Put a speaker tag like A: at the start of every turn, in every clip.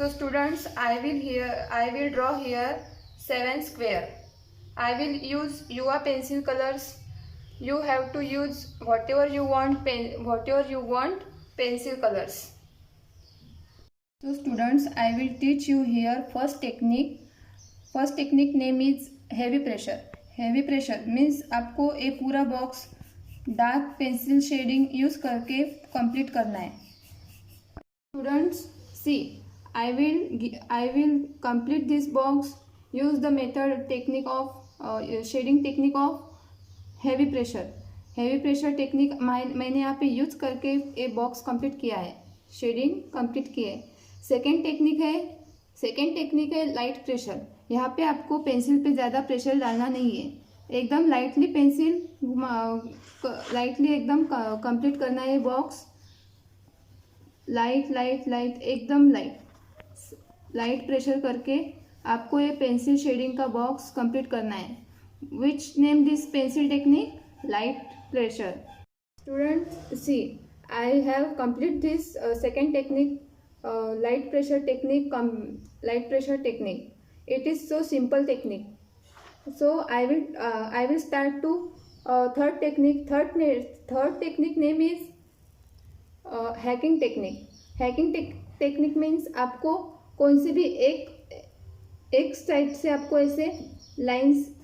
A: So students, I will draw here 7 square. I will use your pencil colors. You have to use whatever you want pencil colors. So students, I will teach you here first technique. First technique name is heavy pressure. Heavy pressure means आपको ये पूरा box dark pencil shading use करके complete करना है. Students, see. I will complete this box. Use the method technique of shading technique of heavy pressure. Heavy pressure technique मैंने यहाँ पे use करके ये बॉक्स कंप्लीट किया है, शेडिंग कंप्लीट की है. सेकेंड टेक्निक है लाइट प्रेशर. यहाँ पे आपको पेंसिल पे ज़्यादा प्रेशर डालना नहीं है, एकदम लाइटली पेंसिल लाइटली एकदम कंप्लीट करना है बॉक्स. लाइट एकदम लाइट प्रेशर करके आपको ये पेंसिल शेडिंग का बॉक्स कंप्लीट करना है. Which name this pencil technique? Light pressure. Student, see I have complete this second technique, light pressure technique. It is so simple technique. So I will start to third technique. Third technique name is hacking technique. Hacking technique means आपको कौन सी भी एक side से आपको ऐसे lines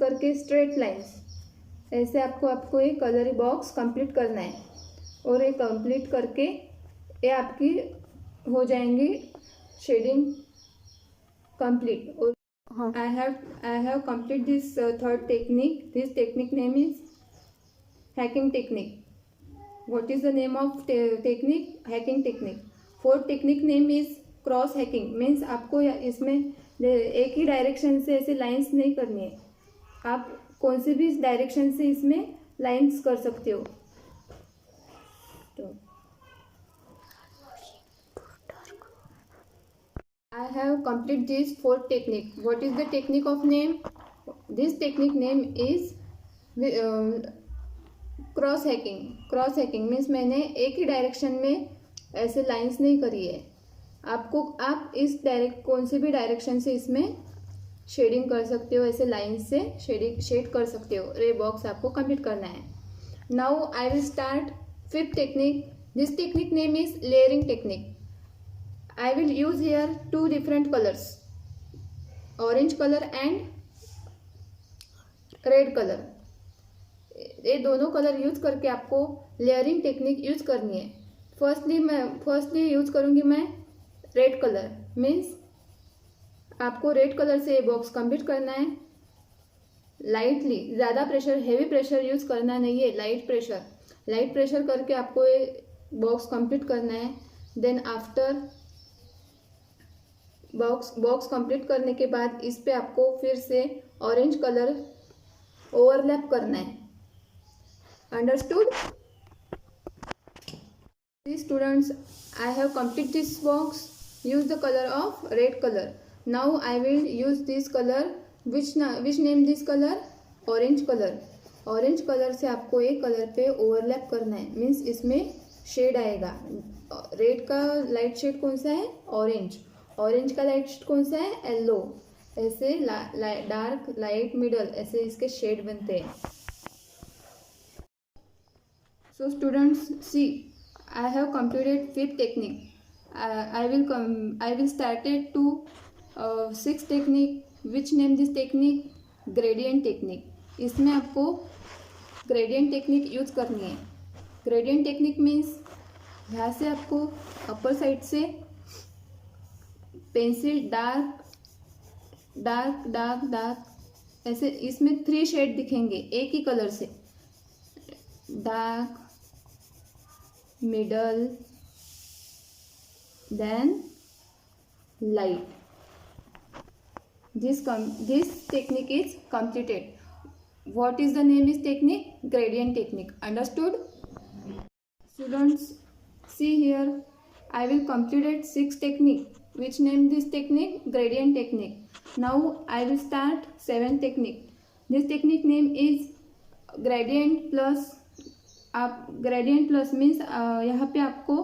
A: करके straight lines ऐसे आपको ये कलर बॉक्स कंप्लीट करना है. और ये कंप्लीट करके ये आपकी हो जाएंगी शेडिंग कंप्लीट. और I have complete this third technique. This technique name is hacking technique. What is the name of technique? Hacking technique. Fourth technique name is cross hacking. Means आपको इसमें एक ही डायरेक्शन से ऐसे लाइंस नहीं करनी है, आप कौन से भी डायरेक्शन से इसमें लाइंस कर सकते हो. तो I have complete this fourth technique. What is the technique of name? This technique name is cross hacking. Cross hacking means मैंने एक ही डायरेक्शन में ऐसे लाइंस नहीं करी है, आप इस कौन से भी डायरेक्शन से इसमें शेडिंग कर सकते हो, ऐसे लाइन से शेड कर सकते हो. ये बॉक्स आपको कंप्लीट करना है. Now I will start fifth technique. This technique name is layering technique. I will use here two different colors, orange color and red color. ये दोनों कलर यूज करके आपको लेयरिंग टेक्निक यूज करनी है. Firstly use करूँगी मैं red colour. Means आपको red colour से ये बॉक्स कंप्लीट करना है लाइटली. ज़्यादा प्रेशर हेवी प्रेशर यूज करना नहीं है, लाइट प्रेशर करके आपको ये बॉक्स कंप्लीट करना है. देन आफ्टर बॉक्स कंप्लीट करने के बाद इस पे आपको फिर से ऑरेंज कलर ओवरलैप करना है. Understood? Students, I have complete this box. Use the colour of red colour. Now I will use this colour. Which name this colour? Orange colour. Orange colour से आपको एक कलर पे overlap करना है. Means इसमें shade आएगा. Red का light shade कौन सा है? ऑरेंज का लाइट शेड कौन सा है? येलो. ऐसे डार्क लाइट मिडल ऐसे इसके शेड बनते हैं. So students, see I have completed fifth technique. I will started to six technique. Which name this technique? Gradient technique. इसमें आपको ग्रेडियंट टेक्निक यूज करनी है. ग्रेडियंट टेक्निक मीन्स यहाँ से आपको अपर साइड से पेंसिल डार्क ऐसे इसमें 3 शेड दिखेंगे एक ही कलर से. Dark, middle, then light. This technique is completed. What is the name is technique? Gradient technique. Understood? Students, see here, I will complete 6 technique. Which name this technique? Gradient technique. Now I will start 7th technique. This technique name is gradient plus. आप gradient plus means यहाँ पे आपको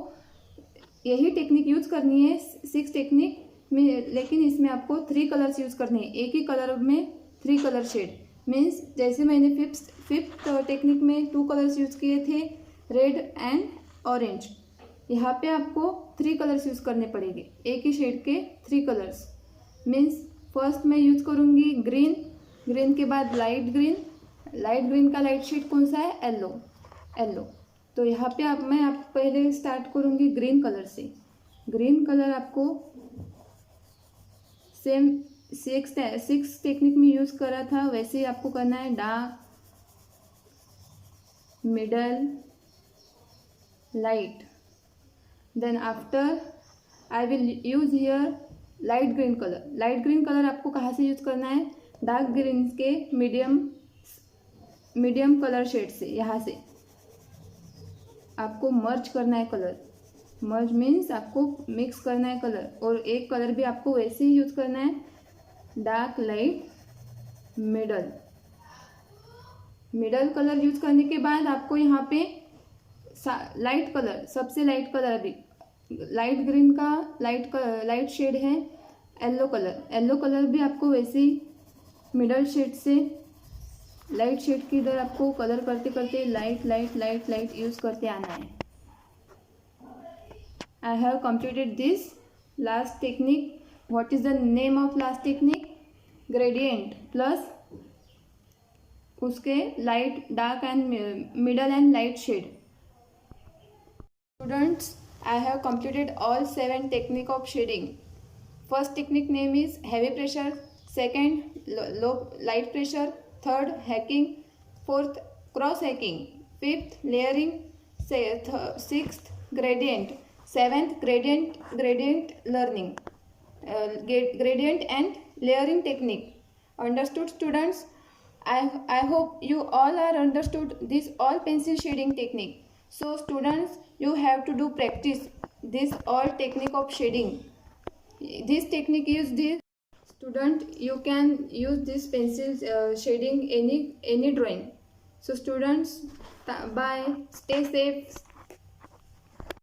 A: यही technique use करनी है 6 technique में, लेकिन इसमें आपको 3 कलर्स यूज करने हैं, एक ही कलर में 3 कलर शेड। मीन्स जैसे मैंने फिफ्थ टेक्निक में 2 कलर्स यूज किए थे, रेड एंड ऑरेंज, यहाँ पे आपको 3 कलर्स यूज करने पड़ेंगे, एक ही शेड के 3 कलर्स। मीन्स फर्स्ट मैं यूज करूँगी ग्रीन, ग्रीन के बाद लाइट ग्रीन का लाइट शेड कौन सा है, येलो। तो यहाँ पे मैं पहले स्टार्ट करूँगी ग्रीन कलर से। ग्रीन कलर आपको सेम 6 टेक्निक में यूज़ करा था वैसे ही आपको करना है। Dark, middle, light, then after I will use here light green colour. Light green colour आपको कहाँ से यूज करना है, डार्क ग्रीन के मीडियम कलर शेड से, यहाँ से आपको मर्ज करना है कलर। मर्ज मीन्स आपको मिक्स करना है कलर, और एक कलर भी आपको वैसे ही यूज करना है, dark, light, middle colour use करने के बाद आपको यहाँ पे लाइट कलर, सबसे लाइट कलर, अभी लाइट ग्रीन का लाइट शेड है येलो कलर भी आपको वैसे ही मिडल शेड से लाइट शेड की इधर आपको कलर करते करते लाइट यूज करते आना है। I have completed this last technique. What is the name of last technique, gradient plus उसके light, dark and middle and light shade. Students, I have completed all 7 technique of shading. First technique name is heavy pressure, second low light pressure, third hacking, fourth cross hacking, fifth layering, sixth gradient, seventh gradient learning, gradient and layering technique. Understood students? I hope you all are understood this all pencil shading technique. So students, you have to do practice this all technique of shading. This technique is this student, you can use this pencil shading any drawing. So students, bye, stay safe.